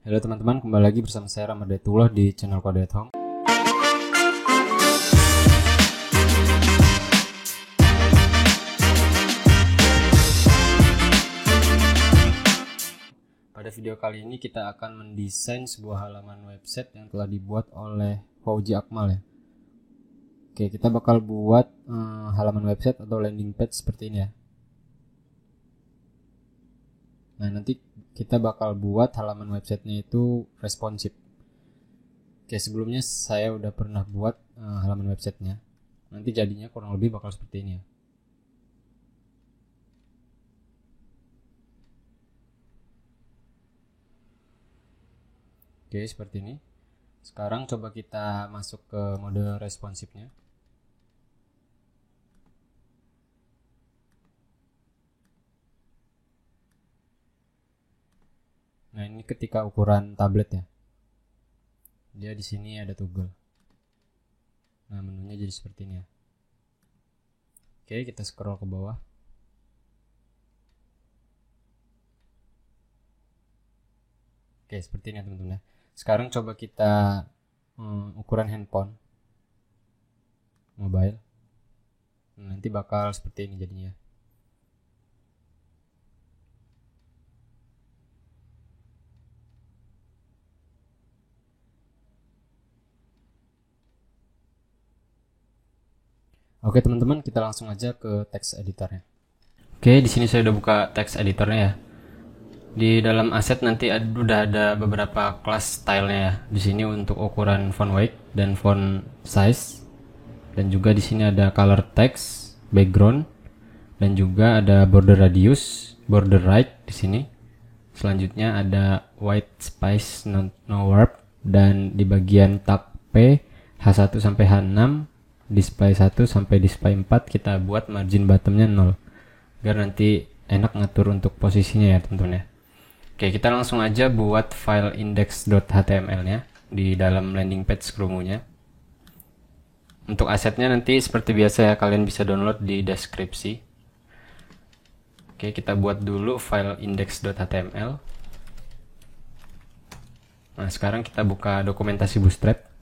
Halo teman-teman, kembali lagi bersama saya Ramadetullah di channel Kode at Home. Pada video kali ini kita akan mendesain sebuah halaman website yang telah dibuat oleh Fauzi Akmal ya. Oke, kita bakal buat halaman website atau landing page seperti ini ya. Nah, nanti kita bakal buat halaman websitenya itu responsif. Oke, sebelumnya saya udah pernah buat halaman websitenya. Nanti jadinya kurang lebih bakal seperti ini ya. Oke, seperti ini. Sekarang coba kita masuk ke mode responsifnya. Nah, ini ketika ukuran tablet ya. Dia di sini ada toggle. Nah, menunya jadi seperti ini ya. Oke, kita scroll ke bawah. Oke, seperti ini ya teman-teman ya. Sekarang coba kita ukuran handphone mobile. Nanti bakal seperti ini jadinya. Oke teman-teman, kita langsung aja ke text editornya. Oke, di sini saya udah buka text editornya ya. Di dalam aset nanti udah ada beberapa kelas stylenya ya. Di sini untuk ukuran font weight dan font size, dan juga di sini ada color text, background, dan juga ada border radius, border right di sini. Selanjutnya ada white space, no warp, dan di bagian tab P H1 sampai H6, display 1 sampai display 4 kita buat margin bottomnya 0 biar nanti enak ngatur untuk posisinya ya teman-teman ya. Oke, kita langsung aja buat file index.html nya di dalam landing page Chromo-nya. Untuk asetnya nanti seperti biasa ya, kalian bisa download di deskripsi. Oke, kita buat dulu file index.html. Nah, sekarang kita buka dokumentasi Bootstrap.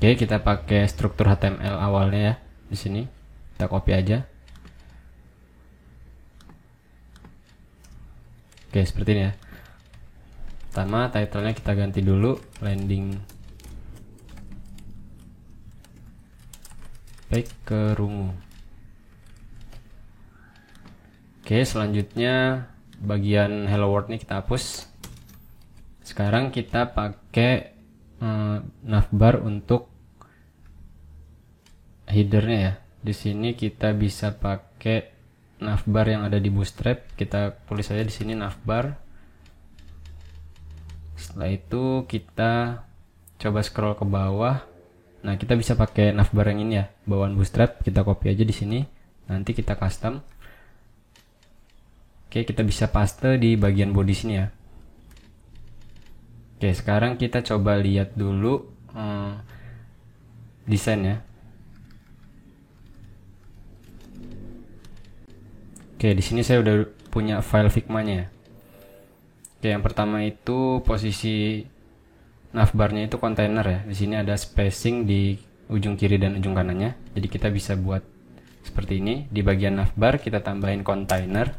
Oke, kita pakai struktur HTML awalnya ya. Di sini kita copy aja. Oke, seperti ini ya. Pertama, title-nya kita ganti dulu landing page ke Rungu. Oke, selanjutnya bagian hello world ini kita hapus. Sekarang kita pakai navbar untuk headernya ya. Di sini kita bisa pakai navbar yang ada di Bootstrap. Kita tulis saja di sini navbar. Setelah itu kita coba scroll ke bawah. Nah, kita bisa pakai navbar yang ini ya, bawaan Bootstrap. Kita copy aja di sini. Nanti kita custom. Oke, kita bisa paste di bagian body sini ya. Oke, sekarang kita coba lihat dulu desainnya. Oke, di sini saya udah punya file Figma-nya. Oke, yang pertama itu posisi navbarnya itu kontainer ya. Di sini ada spacing di ujung kiri dan ujung kanannya. Jadi kita bisa buat seperti ini. Di bagian navbar kita tambahin kontainer.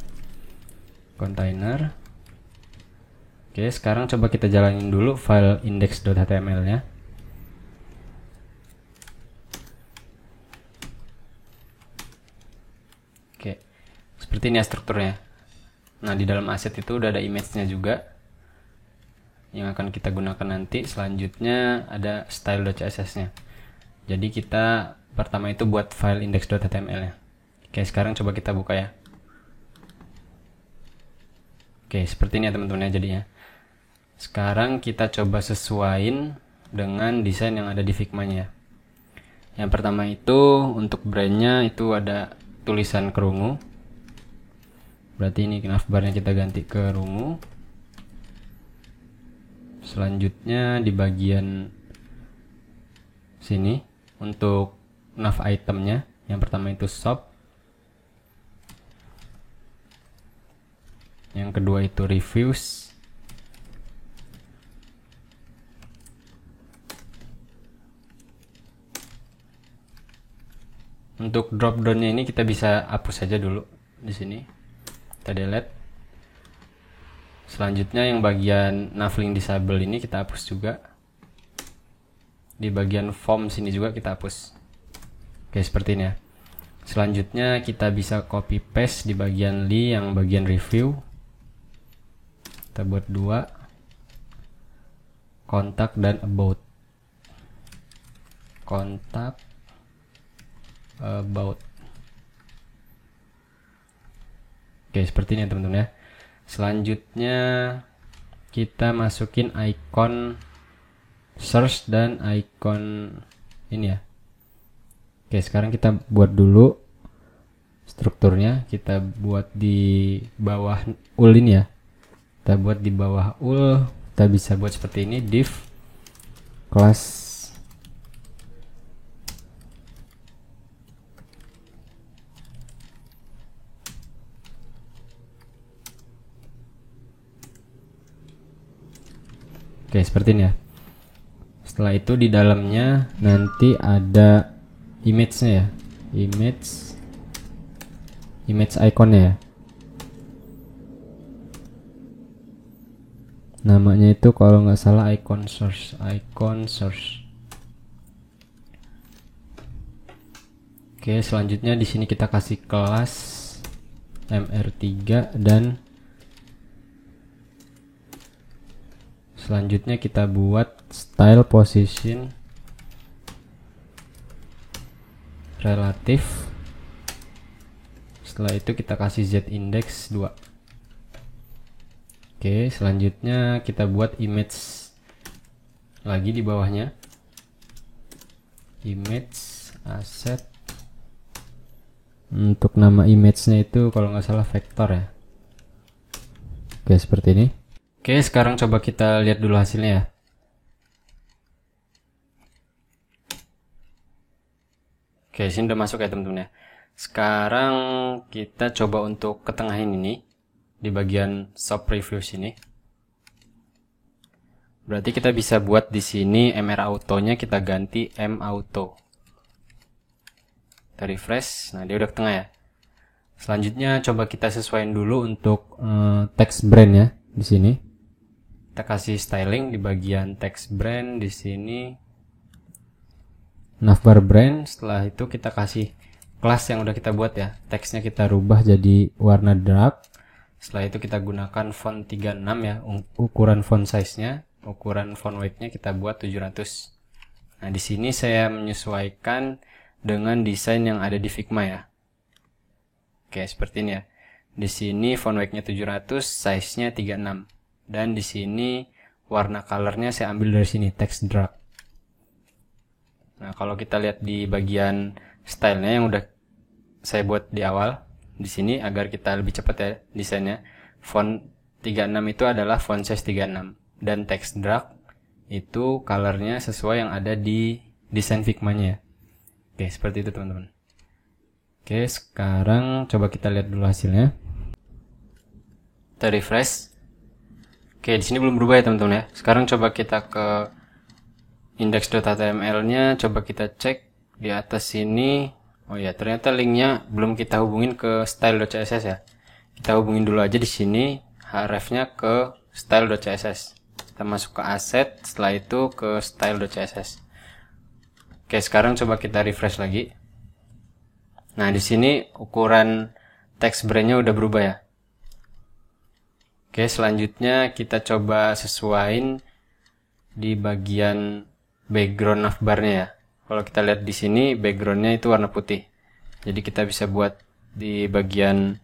Oke, sekarang coba kita jalanin dulu file index.html-nya. Oke, seperti ini ya strukturnya. Nah, di dalam aset itu udah ada image-nya juga yang akan kita gunakan nanti. Selanjutnya ada style.css-nya. Jadi kita pertama itu buat file index.html-nya. Oke, sekarang coba kita buka ya. Oke, seperti ini ya teman-teman ya jadinya. Sekarang kita coba sesuaiin dengan desain yang ada di Figma-nya. Yang pertama itu untuk brandnya itu ada tulisan Rungu. Berarti ini navbarnya kita ganti ke Rungu. Selanjutnya di bagian sini untuk nav itemnya, yang pertama itu shop, Yang kedua itu reviews. Untuk drop downnya ini kita bisa hapus saja dulu di sini. Kita delete. Selanjutnya yang bagian navlink disable ini kita hapus juga. Di bagian form sini juga kita hapus. Oke, seperti ini ya. Selanjutnya kita bisa copy paste di bagian li yang bagian review. Kita buat 2. Kontak dan about. Kontak, about. Oke, seperti ini ya teman-teman ya. Selanjutnya kita masukin icon search dan icon ini ya. Oke, sekarang kita buat dulu strukturnya. Kita buat di bawah ul ini ya. Kita buat di bawah ul. Kita bisa buat seperti ini, div class. Oke, seperti ini ya. Setelah itu di dalamnya nanti ada image-nya ya. Image iconnya ya. Namanya itu kalau nggak salah icon source. Oke, selanjutnya di sini kita kasih kelas mr3 dan selanjutnya kita buat style position relatif. Setelah itu kita kasih z index 2. Oke, selanjutnya kita buat image lagi di bawahnya. Image asset. Untuk nama image-nya itu kalau nggak salah vektor ya. Oke, seperti ini. Oke, sekarang coba kita lihat dulu hasilnya ya. Oke, sini udah masuk ya teman-teman ya. Sekarang kita coba untuk ketengahin ini di bagian shop review sini. Berarti kita bisa buat di sini mr auto-nya kita ganti m auto. Kita refresh. Nah, dia udah ke tengah ya. Selanjutnya coba kita sesuaikan dulu untuk text brand ya di sini. Kita kasih styling di bagian text brand di sini. Navbar brand. Setelah itu kita kasih kelas yang udah kita buat ya. Teksnya kita rubah jadi warna dark. Setelah itu kita gunakan font 36 ya. Ukuran font size-nya, ukuran font weight-nya kita buat 700. Nah, di sini saya menyesuaikan dengan desain yang ada di Figma ya. Oke, seperti ini ya. Di sini font weight-nya 700, size-nya 36. Dan di sini warna color-nya saya ambil dari sini, text dark. Nah, kalau kita lihat di bagian style-nya yang udah saya buat di awal, di sini agar kita lebih cepat ya desainnya. Font 36 itu adalah font size 36 dan text dark itu color-nya sesuai yang ada di desain Figma-nya ya. Oke, seperti itu teman-teman. Oke, sekarang coba kita lihat dulu hasilnya. Kita refresh. Oke, di sini belum berubah ya teman-teman ya. Sekarang coba kita ke index.html-nya, coba kita cek di atas sini. Oh ya, ternyata linknya belum kita hubungin ke style.css ya. Kita hubungin dulu aja di sini href-nya ke style.css. Kita masuk ke asset, setelah itu ke style.css. Oke, sekarang coba kita refresh lagi. Nah, di sini ukuran text brand-nya udah berubah ya. Oke, selanjutnya kita coba sesuaiin di bagian background navbar-nya ya. Kalau kita lihat di sini background-nya itu warna putih. Jadi kita bisa buat di bagian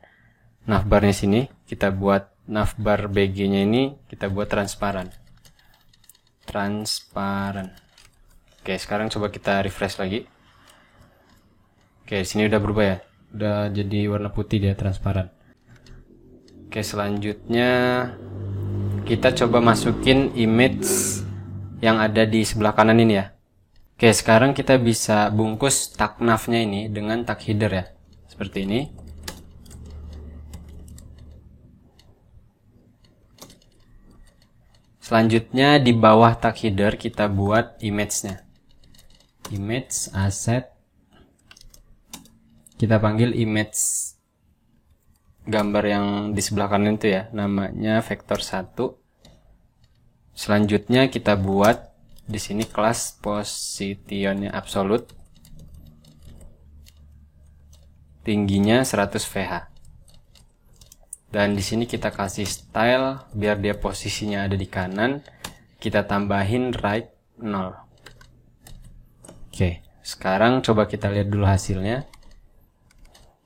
navbar-nya sini, kita buat navbar BG-nya ini kita buat transparan. Oke, sekarang coba kita refresh lagi. Oke, sini udah berubah ya. Udah jadi warna putih dia, transparan. Oke, selanjutnya kita coba masukin image yang ada di sebelah kanan ini ya. Oke, sekarang kita bisa bungkus tag nav-nya ini dengan tag header ya. Seperti ini. Selanjutnya di bawah tag header kita buat image-nya. Image asset. Kita panggil image gambar yang di sebelah kanan itu ya, namanya vektor 1. Selanjutnya kita buat di sini kelas positionnya absolute. Tingginya 100 VH. Dan di sini kita kasih style biar dia posisinya ada di kanan. Kita tambahin right 0. Oke, sekarang coba kita lihat dulu hasilnya.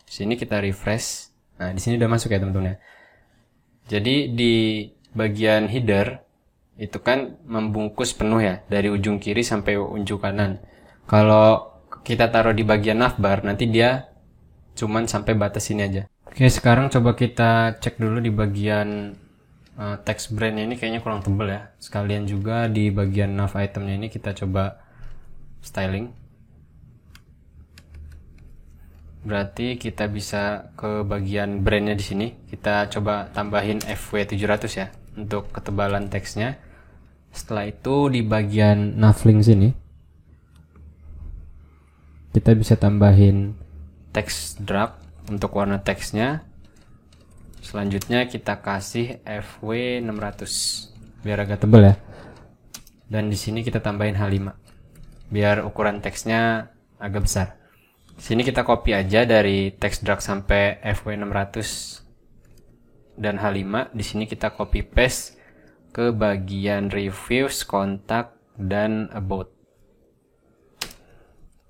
Sini kita refresh. Nah, di sini udah masuk ya teman-teman ya. Jadi di bagian header itu kan membungkus penuh ya, dari ujung kiri sampai ujung kanan. Kalau kita taruh di bagian navbar, nanti dia cuman sampai batas ini aja. Oke, sekarang coba kita cek dulu di bagian text brandnya ini kayaknya kurang tebal ya. Sekalian juga di bagian nav itemnya ini kita coba styling. Berarti kita bisa ke bagian brandnya di sini. Kita coba tambahin FW700 ya untuk ketebalan teksnya. Setelah itu di bagian navlink sini kita bisa tambahin text dark untuk warna teksnya. Selanjutnya kita kasih FW600 biar agak tebal ya. Dan di sini kita tambahin H5 biar ukuran teksnya agak besar. Sini kita copy aja dari text dark sampai FW600 dan H5. Di sini kita copy paste ke bagian reviews, kontak, dan about.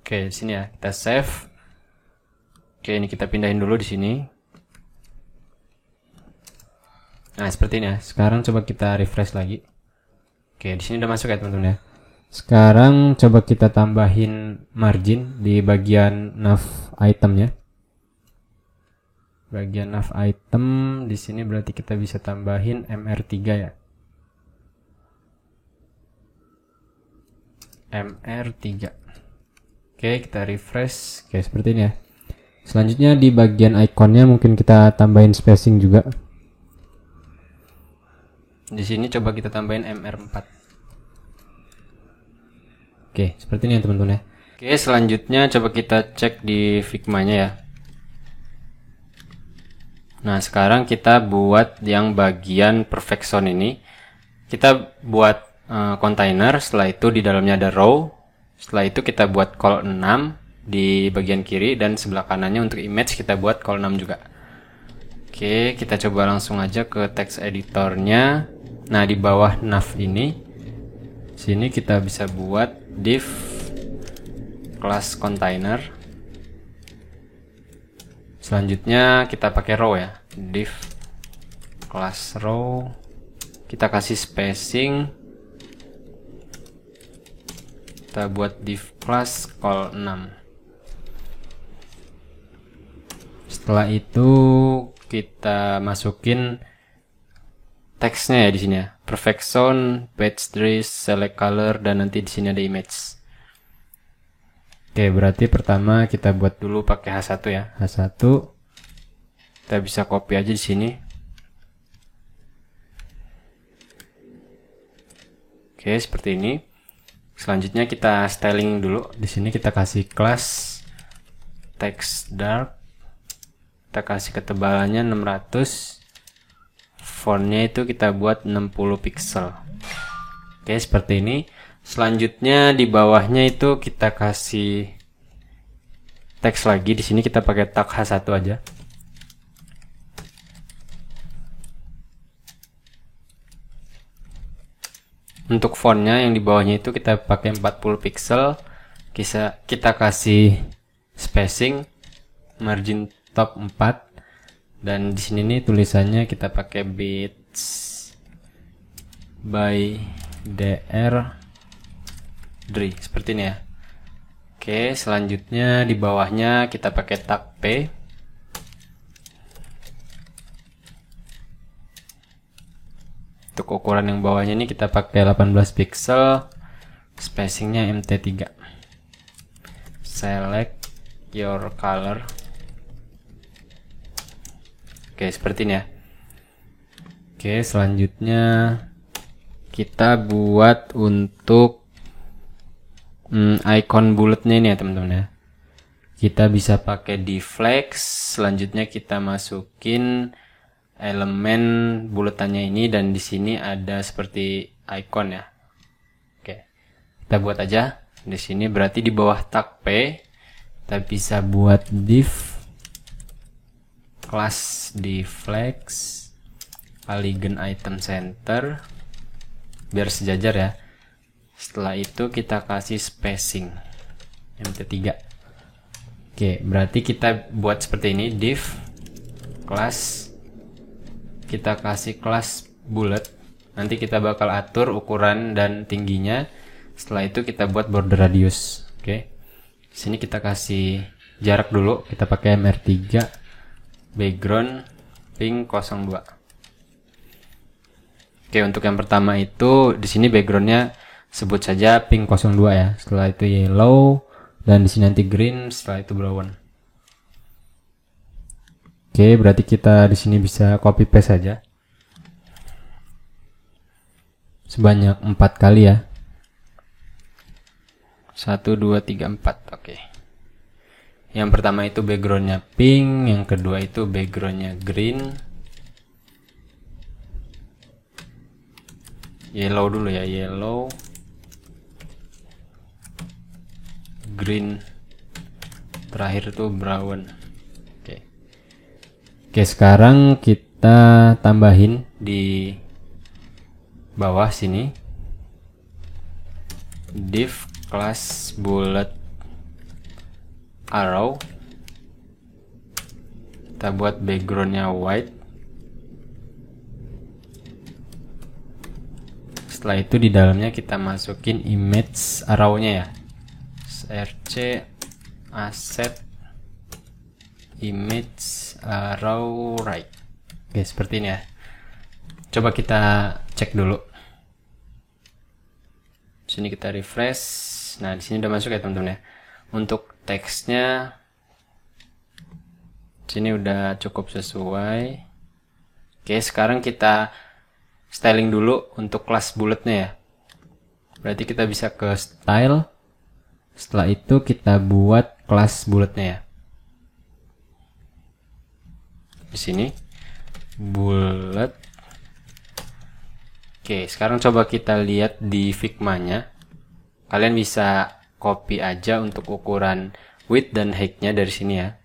Oke, di sini ya kita save. Oke, ini kita pindahin dulu di sini. Nah, seperti ini ya. Sekarang coba kita refresh lagi. Oke, di sini udah masuk ya teman-teman ya. Sekarang coba kita tambahin margin di bagian nav itemnya. Bagian nav item di sini berarti kita bisa tambahin MR3 ya. MR3. Oke, kita refresh. Oke, seperti ini ya. Selanjutnya di bagian ikonnya mungkin kita tambahin spacing juga. Di sini coba kita tambahin MR4. Oke, seperti ini ya teman-teman ya. Oke, selanjutnya coba kita cek di Figma-nya ya. Nah, sekarang kita buat yang bagian perfect zone ini. Kita buat container, setelah itu di dalamnya ada row. Setelah itu kita buat call 6 di bagian kiri dan sebelah kanannya untuk image kita buat call 6 juga. Oke, kita coba langsung aja ke text editornya. Nah, di bawah nav ini sini kita bisa buat div class container. Selanjutnya kita pakai row ya, div class row. Kita kasih spacing. Kita buat div class call 6. Setelah itu kita masukin teksnya ya di sini ya. Perfect zone, page trace, select color, dan nanti di sini ada image. Oke, berarti pertama kita buat dulu pakai H1 ya. H1 kita bisa copy aja di sini. Oke, seperti ini. Selanjutnya kita styling dulu. Di sini kita kasih class text dark. Kita kasih ketebalannya 600. Fontnya itu kita buat 60 pixel. Oke, seperti ini. Selanjutnya di bawahnya itu kita kasih teks lagi. Di sini kita pakai tag H1 aja. Untuk fontnya yang di bawahnya itu kita pakai 40 pixel. Kita kasih spacing, margin top 4. Dan di sini nih tulisannya kita pakai bits by dr dri seperti ini ya. Oke, selanjutnya di bawahnya kita pakai tag p. Untuk ukuran yang bawahnya ini kita pakai 18 pixel, spacingnya mt3. Select your color. Oke, seperti ini ya. Oke, selanjutnya kita buat untuk icon bulatnya ini ya teman-teman ya. Kita bisa pakai deflex. Selanjutnya kita masukin elemen bulatannya ini, dan di sini ada seperti icon ya. Oke, kita buat aja di sini. Berarti di bawah tag P kita bisa buat div class deflex polygon item center biar sejajar ya. Setelah itu kita kasih spacing mt3. Oke, berarti kita buat seperti ini, div class, kita kasih kelas bulat. Nanti kita bakal atur ukuran dan tingginya. Setelah itu kita buat border radius. Oke, sini kita kasih jarak dulu, kita pakai MR3, background pink 02. Oke, untuk yang pertama itu di sini backgroundnya sebut saja pink 02 ya. Setelah itu yellow, dan di sini nanti green, setelah itu brown. Oke, berarti kita di sini bisa copy paste saja sebanyak 4 kali ya. 1 2 3 4. Oke. Yang pertama itu backgroundnya pink, yang kedua itu backgroundnya green. Yellow dulu ya, yellow, green, terakhir itu brown. Oke, sekarang kita tambahin di bawah sini div class bullet arrow. Kita buat backgroundnya white. Setelah itu di dalamnya kita masukin image arrow-nya ya. rc asset image arrow right. Oke, seperti ini ya. Coba kita cek dulu. Sini kita refresh. Nah, di sini udah masuk ya teman-teman ya. Untuk teksnya sini udah cukup sesuai. Oke, sekarang kita styling dulu untuk kelas bulatnya ya. Berarti kita bisa ke style. Setelah itu kita buat kelas bulatnya ya. Di sini bullet. Oke, sekarang coba kita lihat di Figma-nya. Kalian bisa copy aja untuk ukuran width dan height-nya dari sini ya.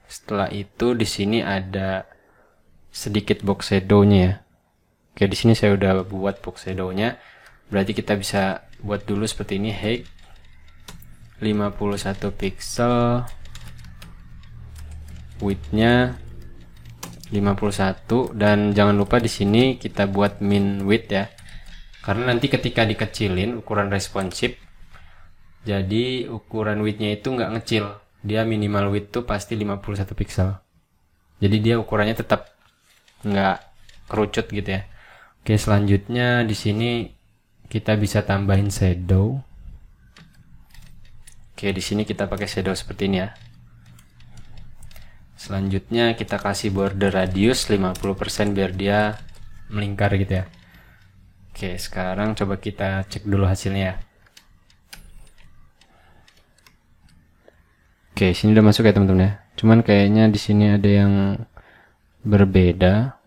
Setelah itu di sini ada sedikit box shadow-nya ya. Oke, di sini saya udah buat box shadow-nya. Berarti kita bisa buat dulu seperti ini, height 51 pixel, width-nya 51, dan jangan lupa di sini kita buat min width ya. Karena nanti ketika dikecilin ukuran responsif, jadi ukuran width-nya itu nggak ngecil. Dia minimal width tuh pasti 51 pixel. Jadi dia ukurannya tetap nggak kerucut gitu ya. Oke, selanjutnya di sini kita bisa tambahin shadow. Oke, di sini kita pakai shadow seperti ini ya. Selanjutnya kita kasih border radius 50% biar dia melingkar gitu ya. Oke, sekarang coba kita cek dulu hasilnya ya. Oke, sini udah masuk ya teman-teman ya. Cuman kayaknya di sini ada yang berbeda.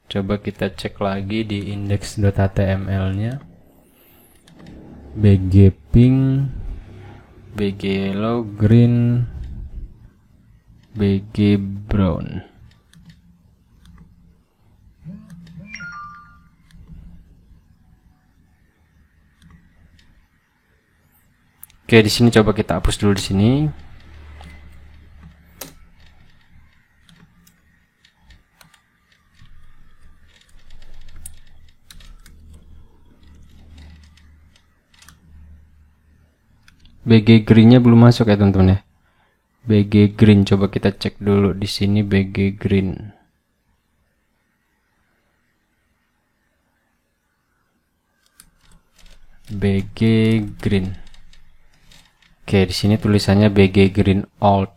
Coba kita cek lagi di index.html-nya. BG pink, BG yellow, green, BG brown. Oke, di sini coba kita hapus dulu di sini. BG green-nya belum masuk ya teman-teman ya. BG green coba kita cek dulu di sini BG green. BG green. Oke, di sini tulisannya BG green alt.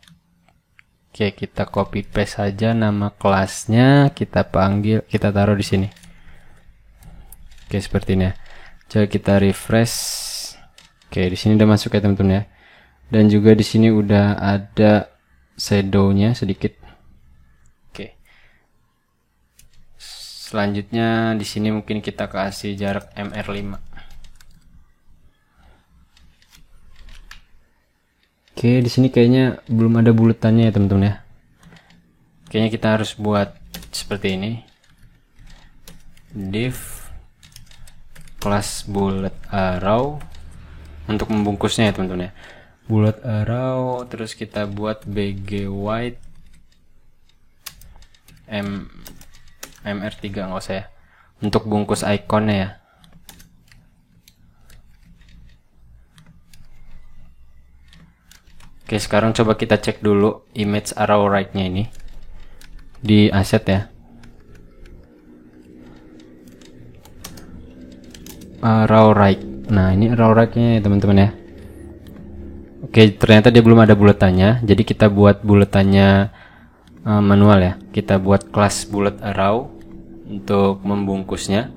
Oke, kita copy paste saja nama kelasnya, kita panggil, kita taruh di sini. Oke, seperti ini ya. Coba kita refresh. Oke, di sini udah masuk ya teman-teman ya. Dan juga di sini udah ada shadownya sedikit. Oke. Selanjutnya di sini mungkin kita kasih jarak MR5. Oke, di sini kayaknya belum ada bulatannya ya teman-teman ya. Kayaknya kita harus buat seperti ini. Div class bullet arrow untuk membungkusnya ya teman-teman ya. Bullet arrow, terus kita buat bg white MR3 nggak usah ya, untuk bungkus ikonnya ya. Oke, sekarang coba kita cek dulu image arrow right nya ini di asset ya. Arrow right, nah ini arrow right nya ya teman-teman ya. Oke, ternyata dia belum ada bulatannya, jadi kita buat bulatannya manual ya. Kita buat kelas bullet arrow untuk membungkusnya.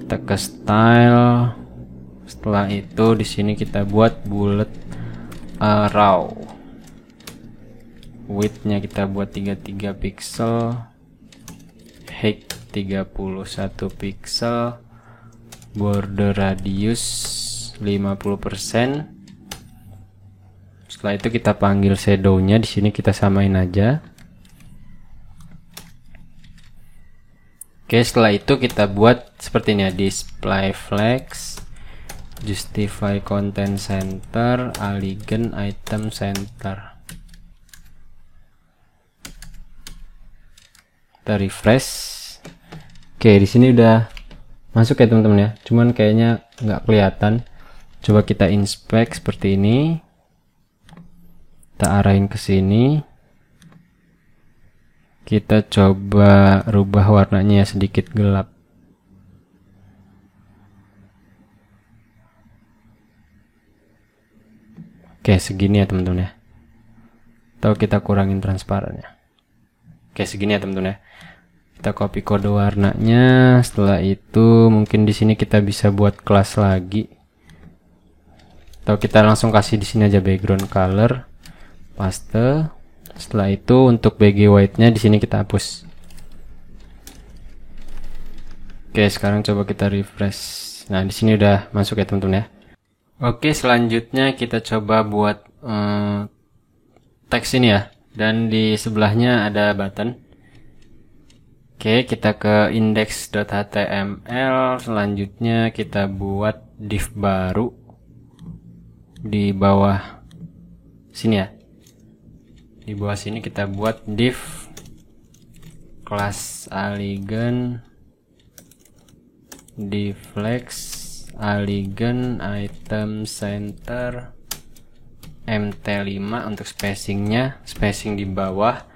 Kita ke style. Setelah itu di sini kita buat bullet arrow. Width-nya kita buat 33 pixel. Height 31 pixel. Border radius 50%. Setelah itu kita panggil shadow-nya, di sini kita samain aja. Oke, setelah itu kita buat seperti ini ya, display flex, justify content center, alignment item center. Kita refresh. Oke, di sini udah masuk ya teman-teman ya. Cuman kayaknya nggak kelihatan. Coba kita inspect seperti ini. Kita arahin ke sini. Kita coba rubah warnanya sedikit gelap. Oke, segini ya teman-teman ya. Atau kita kurangin transparannya. Oke, segini ya teman-teman ya. Kita copy kode warnanya. Setelah itu mungkin di sini kita bisa buat kelas lagi. Atau kita langsung kasih di sini aja background color. Paste. Setelah itu untuk bg white-nya di sini kita hapus. Oke, sekarang coba kita refresh. Nah, di sini udah masuk ya teman-teman ya. Oke, selanjutnya kita coba buat teks ini ya. Dan di sebelahnya ada button. Oke, kita ke index.html. Selanjutnya kita buat div baru di bawah sini ya. Di bawah sini kita buat div class alignment div flex alignment item center mt5 untuk spacingnya, spacing di bawah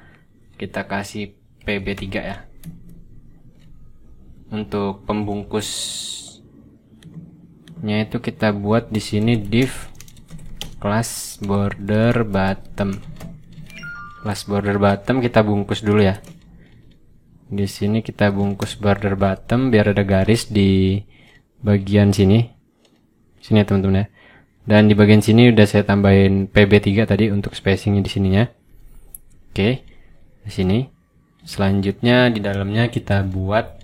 kita kasih pb3 ya. Untuk pembungkusnya itu kita buat di sini div class border bottom. Class border bottom kita bungkus dulu ya. Di sini kita bungkus border bottom biar ada garis di bagian sini. Sini ya teman-teman ya. Dan di bagian sini udah saya tambahin pb3 tadi untuk spacingnya di sininya. Oke. Di sini. Selanjutnya di dalamnya kita buat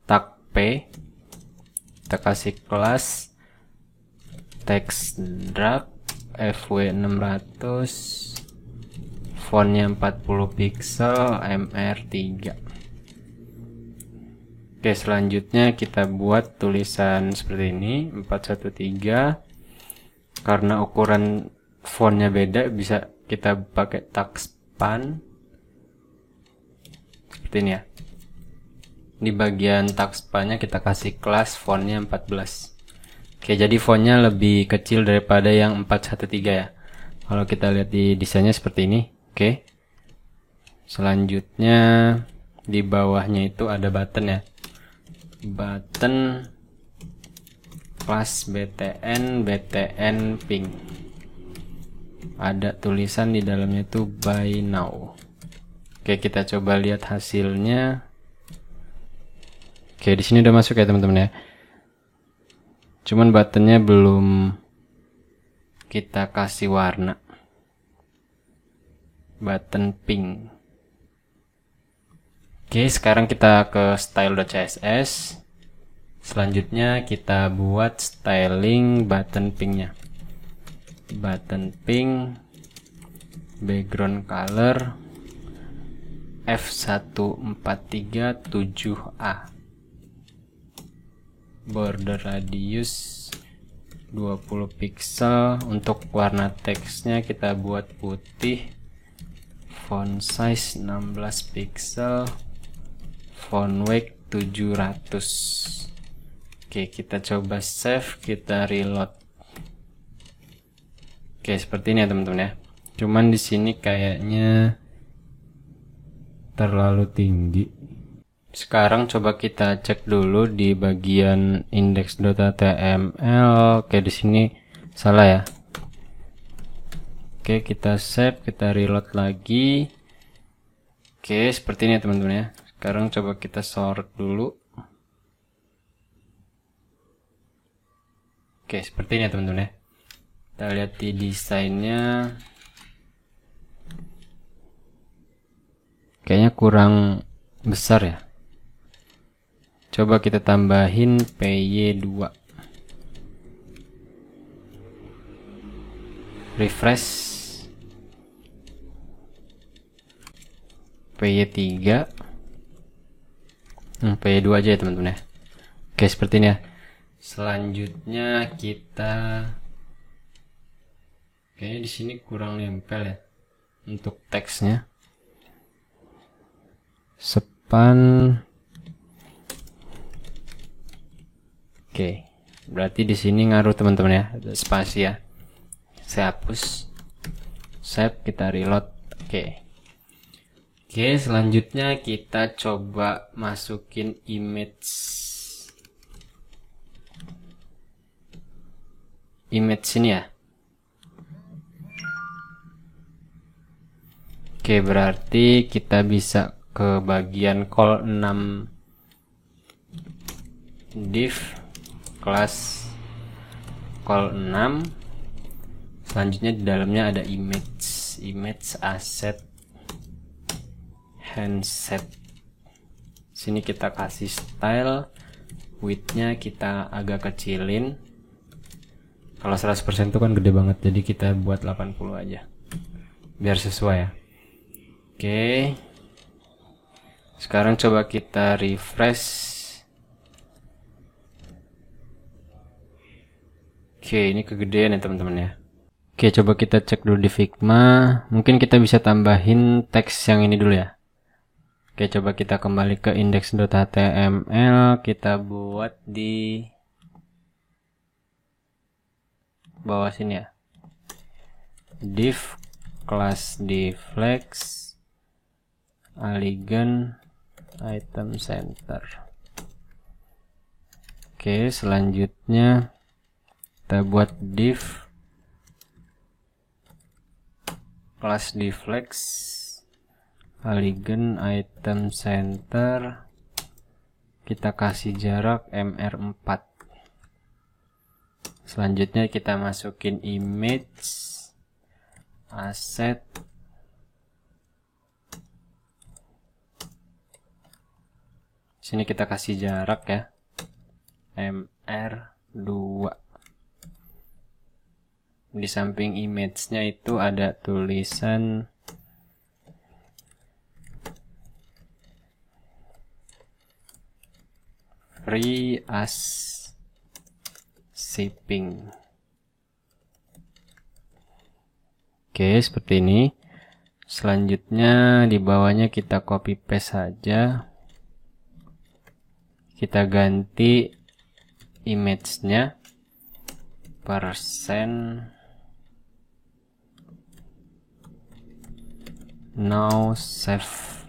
tag p. Kita kasih kelas text drag fw600, fontnya 40 pixel, mr3. Oke, selanjutnya kita buat tulisan seperti ini 413. Karena ukuran fontnya beda, bisa kita pakai tag span seperti ini ya. Di bagian tag spannya kita kasih kelas fontnya 14. Oke, jadi fontnya lebih kecil daripada yang 413 ya. Kalau kita lihat di desainnya seperti ini. Oke. Selanjutnya di bawahnya itu ada button ya. Button plus btn pink. Ada tulisan di dalamnya itu buy now. Oke, kita coba lihat hasilnya. Oke, di sini udah masuk ya teman-teman ya. Cuman buttonnya belum kita kasih warna. Button pink. Oke, sekarang kita ke style.css. Selanjutnya kita buat styling button pinknya. Button pink, background color F1437A, border radius 20 pixel. Untuk warna teksnya kita buat putih, font size 16 pixel, font weight 700. Oke, kita coba save, kita reload. Oke, seperti ini ya teman-teman ya. Cuman di sini kayaknya terlalu tinggi. Sekarang coba kita cek dulu di bagian index.html. Oke, di sini salah ya. Oke, kita save, kita reload lagi. Oke, seperti ini ya teman-teman ya. Sekarang coba kita sort dulu. Oke, seperti ini ya teman-teman ya. Kita lihat di desainnya. Kayaknya kurang besar ya. Coba kita tambahin PY2. Refresh. PY3. PY2 aja ya teman-teman ya. Oke, seperti ini ya. Selanjutnya kita kayaknya di sini kurang nempel ya untuk teksnya. Span. Oke, berarti di sini ngaruh teman-teman ya, ada spasi ya. Saya hapus, save, kita reload. Oke, selanjutnya kita coba masukin image sini ya. Oke, berarti kita bisa ke bagian call 6 div kelas call 6. Selanjutnya di dalamnya ada image asset handset. Sini kita kasih style, widthnya kita agak kecilin. Kalau 100% itu kan gede banget, jadi kita buat 80 aja biar sesuai ya. Oke, sekarang coba kita refresh. Oke, ini kegedean ya teman-teman ya. Oke, coba kita cek dulu di Figma. Mungkin kita bisa tambahin teks yang ini dulu ya. Oke, coba kita kembali ke index.html. Kita buat di bawah sini ya. Div kelas divflex aligned item center. Oke, selanjutnya kita buat div kelas divflex aligned item center. Kita kasih jarak mr4. Selanjutnya kita masukin image asset sini, kita kasih jarak ya mr2. Di samping image-nya itu ada tulisan free as shipping. Oke, seperti ini. Selanjutnya di bawahnya kita copy paste saja. Kita ganti image-nya persen now save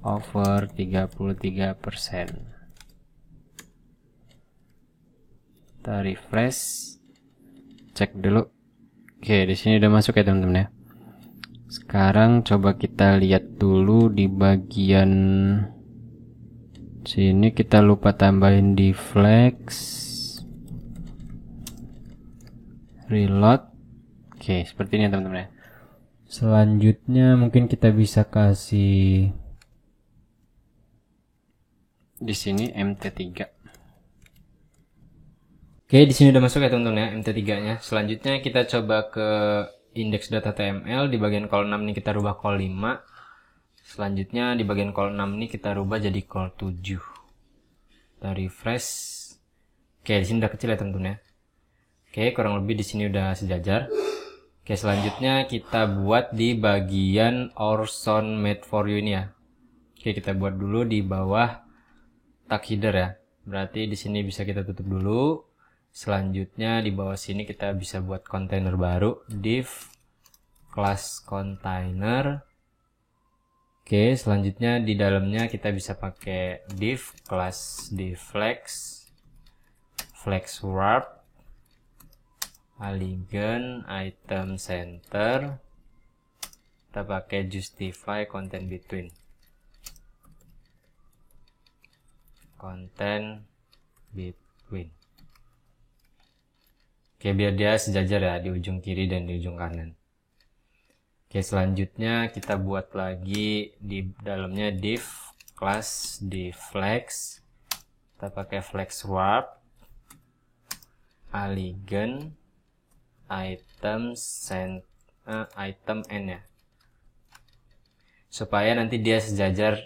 over 33%. Kita refresh, cek dulu. Oke, di sini udah masuk ya teman-teman ya. Sekarang coba kita lihat dulu di bagian Sini kita lupa tambahin di flex reload. Oke, seperti ini teman-teman ya. Selanjutnya mungkin kita bisa kasih di sini MT3. Oke, di sini udah masuk ya teman-teman ya MT3-nya. Selanjutnya kita coba ke index.html. Di bagian call 6 ini kita rubah call 5. Selanjutnya di bagian call 6 ini kita rubah jadi call 7. Kita refresh. Oke, di sini udah kecil ya teman-teman ya. Oke, kurang lebih di sini udah sejajar. Oke, selanjutnya kita buat di bagian Orson made for you ini ya. Oke, kita buat dulu di bawah tag header ya. Berarti di sini bisa kita tutup dulu. Selanjutnya di bawah sini kita bisa buat kontainer baru, div class container. Oke, selanjutnya di dalamnya kita bisa pakai div class deflex, flex wrap, polygon, item center. Kita pakai justify content between. Content between. Oke, biar dia sejajar ya di ujung kiri dan di ujung kanan. Oke, selanjutnya kita buat lagi di dalamnya div class deflex. Kita pakai flex wrap, polygon, item n ya. Supaya nanti dia sejajar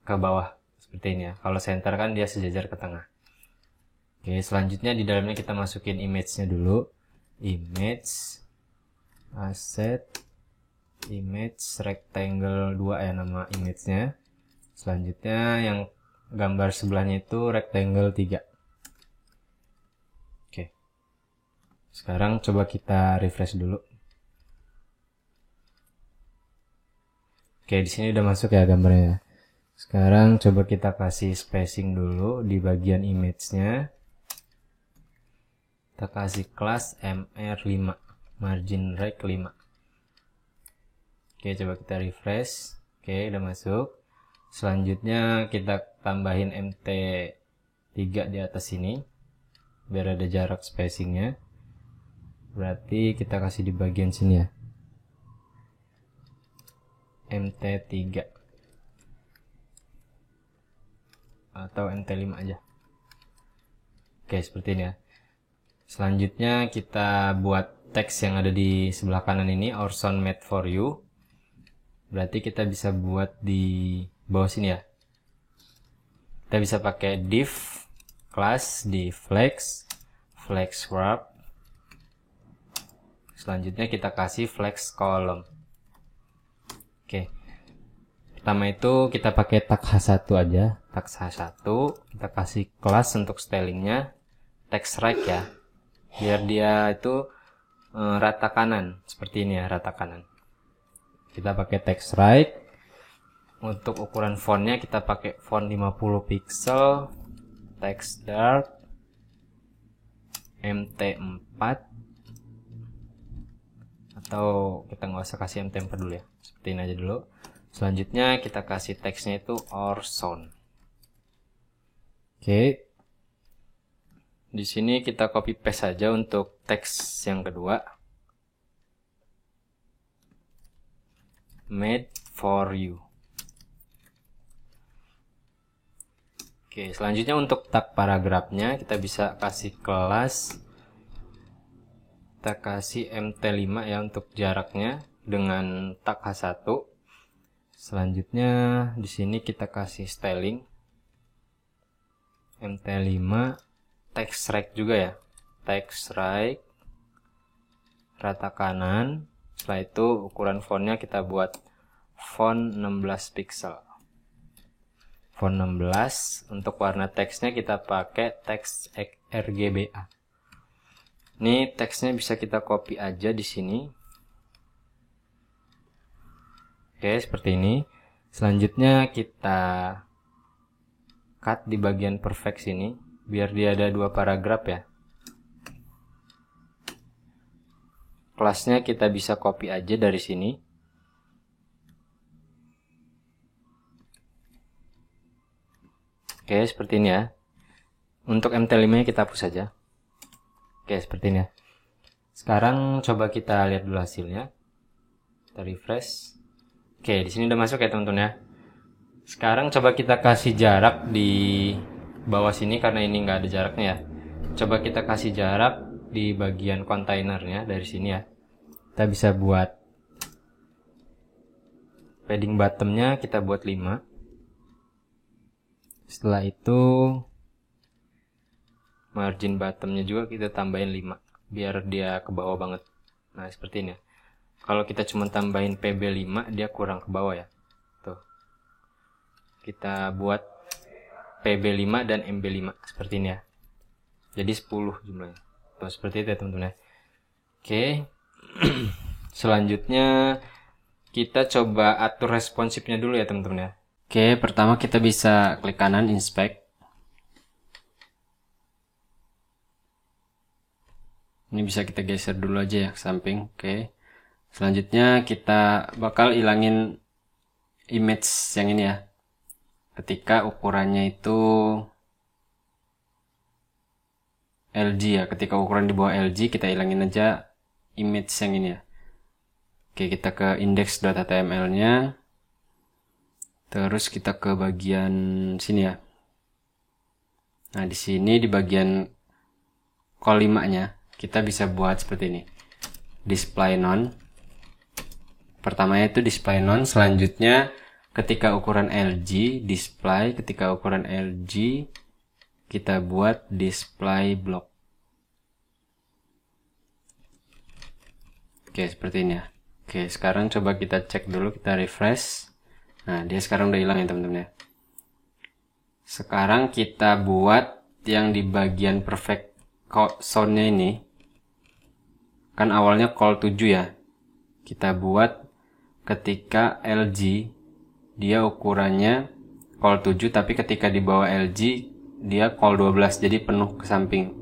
ke bawah seperti ini ya. Kalau center kan dia sejajar ke tengah. Oke, selanjutnya di dalamnya kita masukin image-nya dulu. Image, asset, image, rectangle 2 ya nama image-nya. Selanjutnya yang gambar sebelahnya itu rectangle 3. Oke. Sekarang coba kita refresh dulu. Oke, di sini udah masuk ya gambarnya. Sekarang coba kita kasih spacing dulu di bagian image-nya. Kita kasih kelas MR5, margin right 5. Oke, coba kita refresh. Oke, udah masuk. Selanjutnya kita tambahin MT3 di atas sini biar ada jarak spacingnya. Berarti kita kasih di bagian sini ya, MT3 atau MT5 aja. Oke, seperti ini ya. Selanjutnya kita buat teks yang ada di sebelah kanan ini, Orson made for you. Berarti kita bisa buat di bawah sini ya. Kita bisa pakai div class deflex, flex wrap. Selanjutnya kita kasih flex column. Oke. Pertama itu kita pakai tag H1 aja, tag H1. Kita kasih kelas untuk stylingnya text right ya. Biar dia itu rata kanan seperti ini ya, rata kanan. Kita pakai text right. Untuk ukuran fontnya kita pakai font 50 pixel, text dark, MT4, atau kita nggak usah kasih MT4 dulu ya, seperti ini aja dulu. Selanjutnya kita kasih teksnya itu Orson. Oke. Di sini kita copy paste saja untuk teks yang kedua. Made for you. Oke, selanjutnya untuk tag paragrafnya kita bisa kasih kelas. Kita kasih MT5 ya untuk jaraknya dengan tag H1. Selanjutnya di sini kita kasih styling MT5. Text right juga ya, text right rata kanan. Setelah itu ukuran fontnya kita buat font 16 pixel, font 16. Untuk warna teksnya kita pakai teks RGBA. Ini teksnya bisa kita copy aja di sini. Oke, seperti ini. Selanjutnya kita cut di bagian perfect sini biar dia ada 2 paragraf ya. Kelasnya kita bisa copy aja dari sini. Oke, seperti ini ya. Untuk MT5 nya kita hapus saja. Oke, seperti ini ya. Sekarang coba kita lihat dulu hasilnya. Kita refresh. Oke, di sini udah masuk ya teman-teman ya. Sekarang coba kita kasih jarak di bawah sini karena ini nggak ada jaraknya ya. Coba kita kasih jarak di bagian kontainernya dari sini ya. Kita bisa buat padding bottomnya, kita buat 5. Setelah itu margin bottomnya juga kita tambahin 5 biar dia ke bawah banget. Nah seperti ini ya. Kalau kita cuma tambahin PB5 dia kurang ke bawah ya. Tuh. Kita buat PB5 dan MB5 seperti ini ya. Jadi 10 jumlahnya. Tuh seperti itu ya teman-teman ya. Oke. Selanjutnya kita coba atur responsifnya dulu ya teman-teman ya. Oke, pertama kita bisa klik kanan inspect. Ini bisa kita geser dulu aja ya ke samping. Oke. Selanjutnya kita bakal ilangin image yang ini ya. Ketika ukurannya itu LG ya. Ketika ukuran di bawah LG kita ilangin aja image yang ini ya. Oke, kita ke index.html-nya. Terus kita ke bagian sini ya. Nah, di sini di bagian col 5-nya kita bisa buat seperti ini. Display none. Pertamanya itu display none, selanjutnya ketika ukuran LG display, ketika ukuran LG kita buat display block. Oke, seperti ini ya. Oke, sekarang coba kita cek dulu, kita refresh. Nah, dia sekarang udah hilang ya teman-teman ya. Sekarang kita buat yang di bagian perfect zone-nya ini. Kan awalnya col 7 ya. Kita buat ketika LG dia ukurannya col 7 tapi ketika di bawah LG dia col 12 jadi penuh ke samping.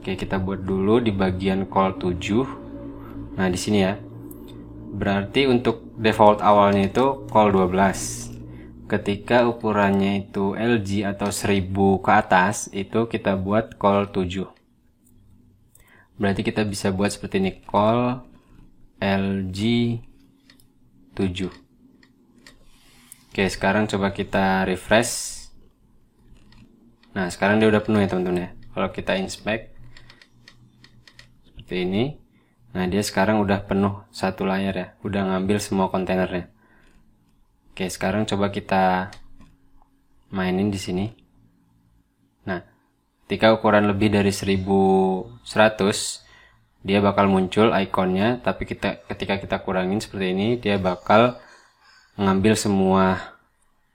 Oke, kita buat dulu di bagian col 7. Nah, di sini ya. Berarti untuk default awalnya itu col 12. Ketika ukurannya itu LG atau 1000 ke atas, itu kita buat col 7. Berarti kita bisa buat seperti ini, col LG 7. Oke, sekarang coba kita refresh. Nah, sekarang dia udah penuh ya teman-teman ya. Kalau kita inspect seperti ini. Nah, dia sekarang udah penuh satu layar ya. Udah ngambil semua kontainernya. Oke, sekarang coba kita mainin di sini. Nah, ketika ukuran lebih dari 1100, dia bakal muncul ikonnya. Tapi ketika kita kurangin seperti ini, dia bakal ngambil semua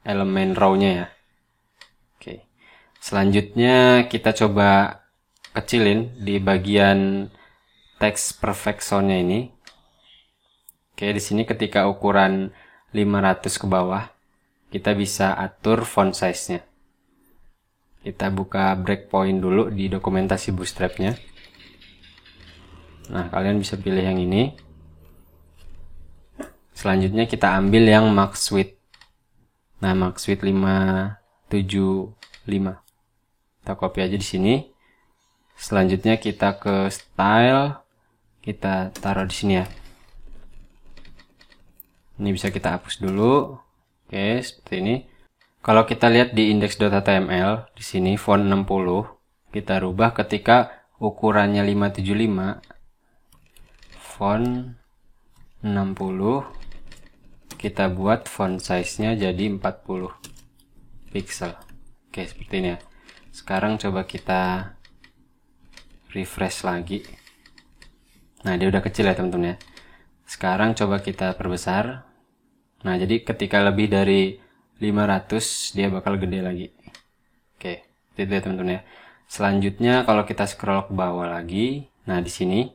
elemen row-nya ya. Oke. Selanjutnya kita coba kecilin di bagian text perfect zone-nya ini. Oke, di sini ketika ukuran 500 ke bawah, kita bisa atur font size-nya. Kita buka breakpoint dulu di dokumentasi Bootstrap-nya. Nah, kalian bisa pilih yang ini. Selanjutnya kita ambil yang max width. Nah, max width 575. Kita copy aja di sini. Selanjutnya kita ke style. Kita taruh di sini ya. Ini bisa kita hapus dulu. Oke, seperti ini. Kalau kita lihat di index.html, di sini font 60, kita rubah ketika ukurannya 575, font 60, kita buat font size-nya jadi 40 pixel. Oke, seperti ini ya. Sekarang coba kita refresh lagi. Nah, dia udah kecil ya teman-teman ya. Sekarang coba kita perbesar. Nah, jadi ketika lebih dari 500 dia bakal gede lagi. Oke, itu ya teman-teman ya. Selanjutnya kalau kita scroll ke bawah lagi, nah di sini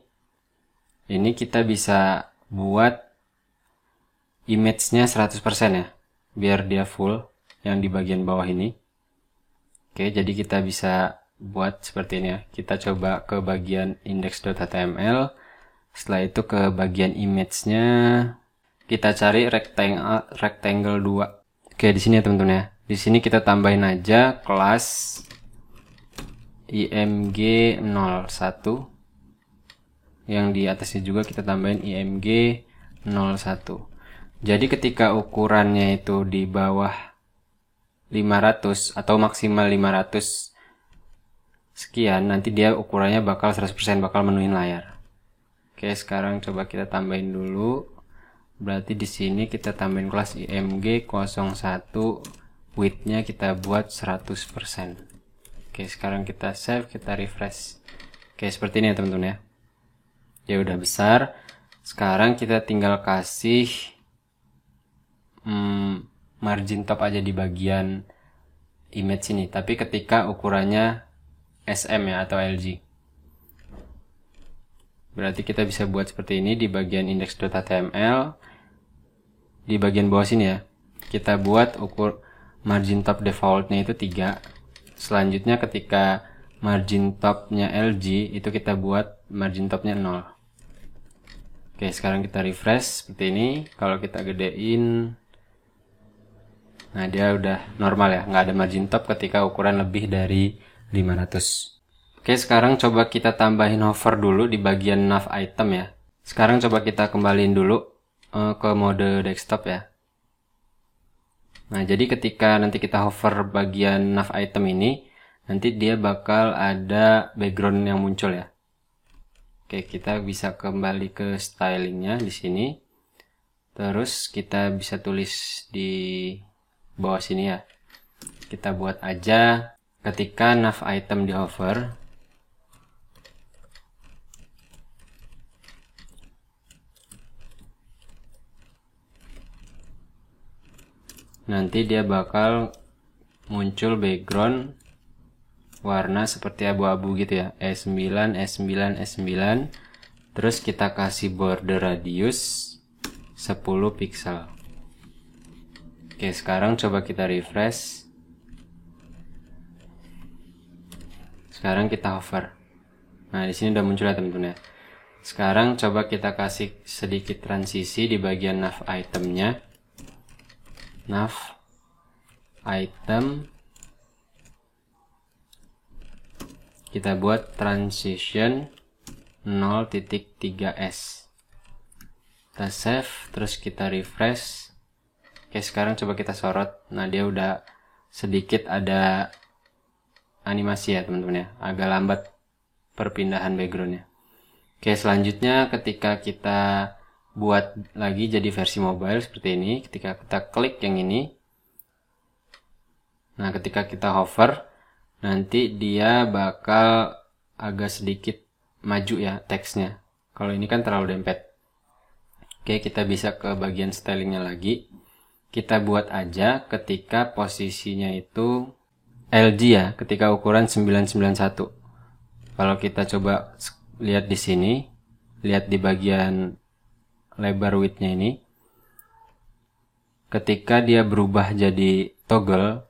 ini kita bisa buat image-nya 100% ya, biar dia full yang di bagian bawah ini. Oke, jadi kita bisa buat seperti ini ya. Kita coba ke bagian index.html. Setelah itu ke bagian image-nya kita cari rectangle 2. Oke, di sini ya teman-teman ya. Di sini kita tambahin aja kelas IMG 01. Yang di atasnya juga kita tambahin IMG 01. Jadi ketika ukurannya itu di bawah 500 atau maksimal 500 sekian, nanti dia ukurannya bakal 100% bakal menuhin layar. Oke, sekarang coba kita tambahin dulu. Berarti di sini kita tambahin kelas IMG 01, width-nya kita buat 100%. Oke, sekarang kita save, kita refresh. Oke, seperti ini ya teman-teman ya. Dia udah besar. Sekarang kita tinggal kasih margin top aja di bagian image ini, tapi ketika ukurannya SM ya atau LG. Berarti kita bisa buat seperti ini di bagian index.html. Di bagian bawah sini ya, kita buat ukur margin top defaultnya itu 3. Selanjutnya ketika margin topnya LG itu kita buat margin topnya 0. Oke, sekarang kita refresh seperti ini. Kalau kita gedein, nah dia udah normal ya, nggak ada margin top ketika ukuran lebih dari 500. Oke, sekarang coba kita tambahin hover dulu di bagian nav item ya. Sekarang coba kita kembaliin dulu ke mode desktop ya. Nah, jadi ketika nanti kita hover bagian nav item ini, nanti dia bakal ada background yang muncul ya. Oke, kita bisa kembali ke stylingnya di sini. Terus kita bisa tulis di bawah sini ya. Kita buat aja ketika nav item di hover, nanti dia bakal muncul background warna seperti abu-abu gitu ya, E9, E9, E9. Terus kita kasih border radius 10 pixel. Oke, sekarang coba kita refresh. Sekarang kita hover. Nah, di sini udah muncul ya teman-teman ya. Sekarang coba kita kasih sedikit transisi di bagian nav itemnya. Nav item, kita buat transition 0.3s. Kita save, terus kita refresh. Oke, sekarang coba kita sorot. Nah, dia udah sedikit ada animasi ya teman-teman ya, agak lambat perpindahan backgroundnya. Oke, selanjutnya ketika kita buat lagi jadi versi mobile seperti ini, ketika kita klik yang ini, nah ketika kita hover, nanti dia bakal agak sedikit maju ya teksnya. Kalau ini kan terlalu dempet. Oke, kita bisa ke bagian stylingnya lagi. Kita buat aja ketika posisinya itu LG ya, ketika ukuran 991. Kalau kita coba lihat di sini, lihat di bagian lebar width-nya ini, ketika dia berubah jadi toggle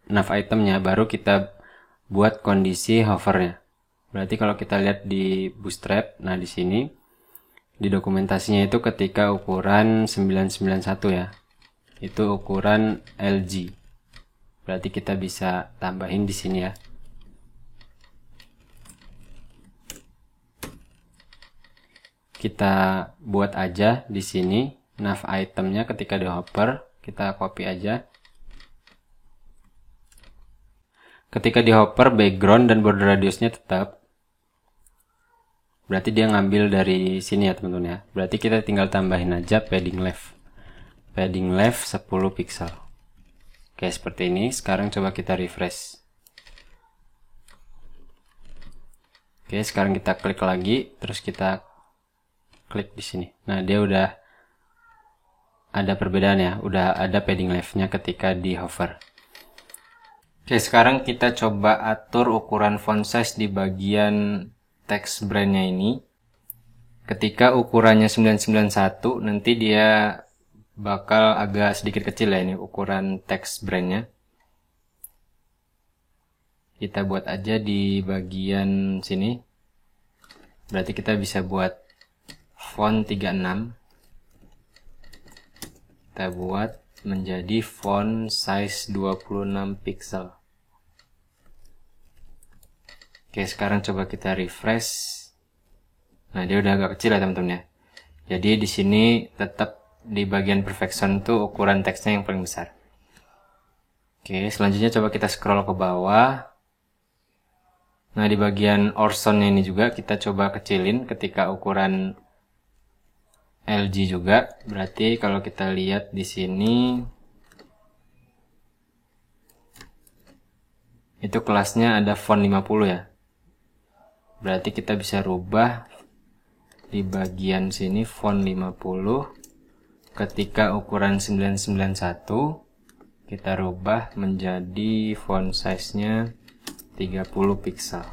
nav itemnya, baru kita buat kondisi hovernya. Berarti kalau kita lihat di Bootstrap, nah di sini di dokumentasinya itu ketika ukuran 991 ya, itu ukuran LG. Berarti kita bisa tambahin di sini ya. Kita buat aja di sini nav itemnya ketika di hover, kita copy aja. Ketika di hover, background dan border radiusnya tetap. Berarti dia ngambil dari sini ya teman-teman ya. Berarti kita tinggal tambahin aja padding left. Padding left 10 pixel. Oke, seperti ini. Sekarang coba kita refresh. Oke, sekarang kita klik lagi, terus kita klik di sini. Nah, dia udah ada perbedaan ya, udah ada padding leftnya ketika di hover. Oke, sekarang kita coba atur ukuran font size di bagian text brandnya ini. Ketika ukurannya 991, nanti dia bakal agak sedikit kecil ya ini ukuran text brandnya. Kita buat aja di bagian sini. Berarti kita bisa buat font 36. Kita buat menjadi font size 26 pixel. Oke, sekarang coba kita refresh. Nah, dia udah agak kecil ya teman-teman ya. Jadi di sini tetap di bagian perfection tuh ukuran teksnya yang paling besar. Oke, selanjutnya coba kita scroll ke bawah. Nah, di bagian Orson ini juga kita coba kecilin ketika ukuran LG juga. Berarti kalau kita lihat di sini itu kelasnya ada font 50 ya. Berarti kita bisa rubah di bagian sini font 50. Ketika ukuran 991 kita rubah menjadi font size-nya 30 pixel.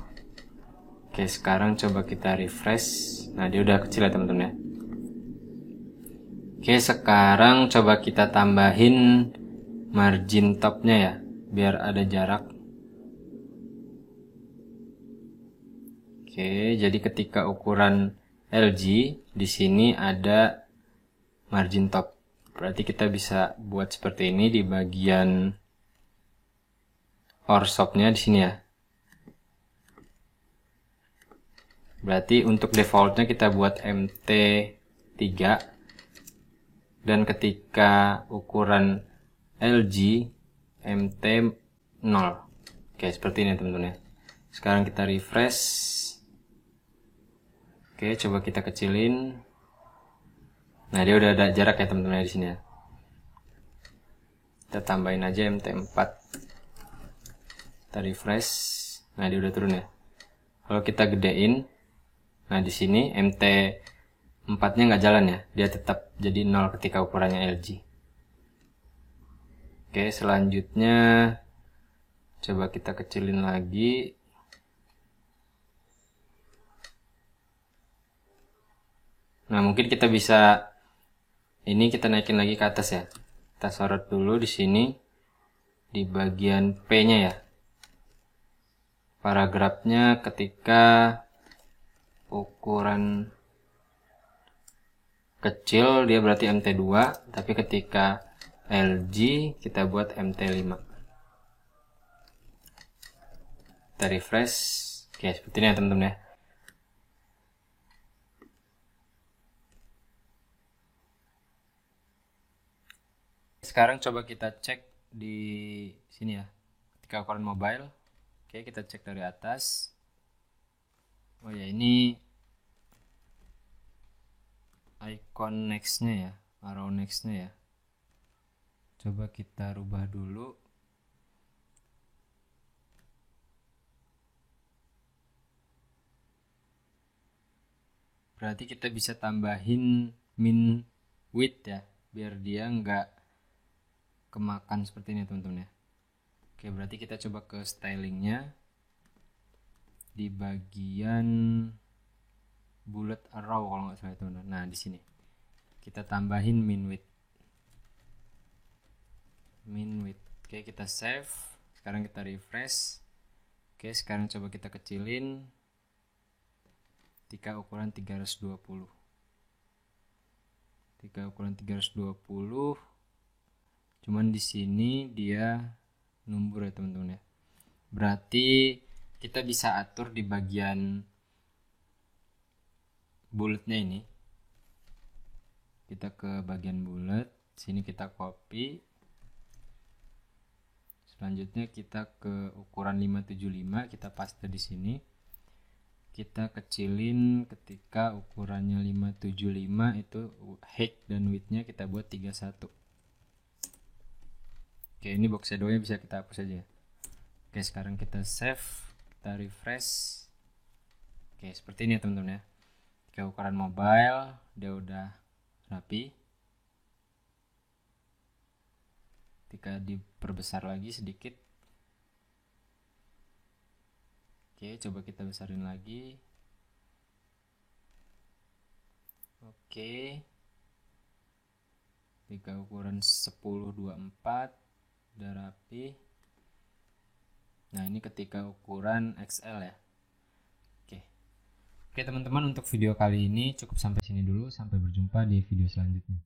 Oke, sekarang coba kita refresh. Nah, dia udah kecil ya teman-teman ya. Oke, sekarang coba kita tambahin margin topnya ya, biar ada jarak. Oke, jadi ketika ukuran LG di sini ada margin top. Berarti kita bisa buat seperti ini di bagian Orshopnya di sini ya. Berarti untuk defaultnya kita buat MT3. Dan ketika ukuran LG MT0. Oke, seperti ini teman-teman ya. Sekarang kita refresh. Oke, coba kita kecilin. Nah, dia udah ada jarak ya teman-teman di sini ya. Kita tambahin aja MT4. Kita refresh. Nah, dia udah turun ya. Kalau kita gedein, nah di sini MT4-nya nggak jalan ya, dia tetap jadi 0 ketika ukurannya LG. Oke, selanjutnya coba kita kecilin lagi. Nah, mungkin kita bisa ini kita naikin lagi ke atas ya. Kita sorot dulu di sini di bagian P-nya ya. Paragrafnya ketika ukuran kecil dia berarti MT2, tapi ketika LG kita buat MT5. Kita refresh. Oke, seperti ini ya teman-teman ya. Sekarang coba kita cek di sini ya. Ketika ukuran mobile. Oke, kita cek dari atas. Oh ya, ini icon next-nya ya, arrow next-nya ya. Coba kita rubah dulu. Berarti kita bisa tambahin min width ya, biar dia nggak kemakan seperti ini teman-teman ya. Oke, berarti kita coba ke stylingnya. Di bagian bullet arrow kalau nggak salah teman-teman. Nah, di sini kita tambahin min width. Oke, kita save. Sekarang kita refresh. Oke, sekarang coba kita kecilin ketika ukuran 320. Ketika ukuran 320, cuman di sini dia numbur ya teman-teman ya. Berarti kita bisa atur di bagian bulletnya ini. Kita ke bagian bullet, sini kita copy. Selanjutnya kita ke ukuran 575, kita paste di sini. Kita kecilin ketika ukurannya 575 itu height dan width-nya kita buat 31. Oke, ini box shadow-nya bisa kita hapus aja. Oke, sekarang kita save, kita refresh. Oke, seperti ini ya teman-teman ya. Ketika ukuran mobile dia udah rapi. Ketika diperbesar lagi sedikit. Oke, coba kita besarin lagi. Oke. Ketika ukuran 1024 udah rapi. Nah, ini ketika ukuran XL ya. Oke teman-teman, untuk video kali ini cukup sampai sini dulu. Sampai berjumpa di video selanjutnya.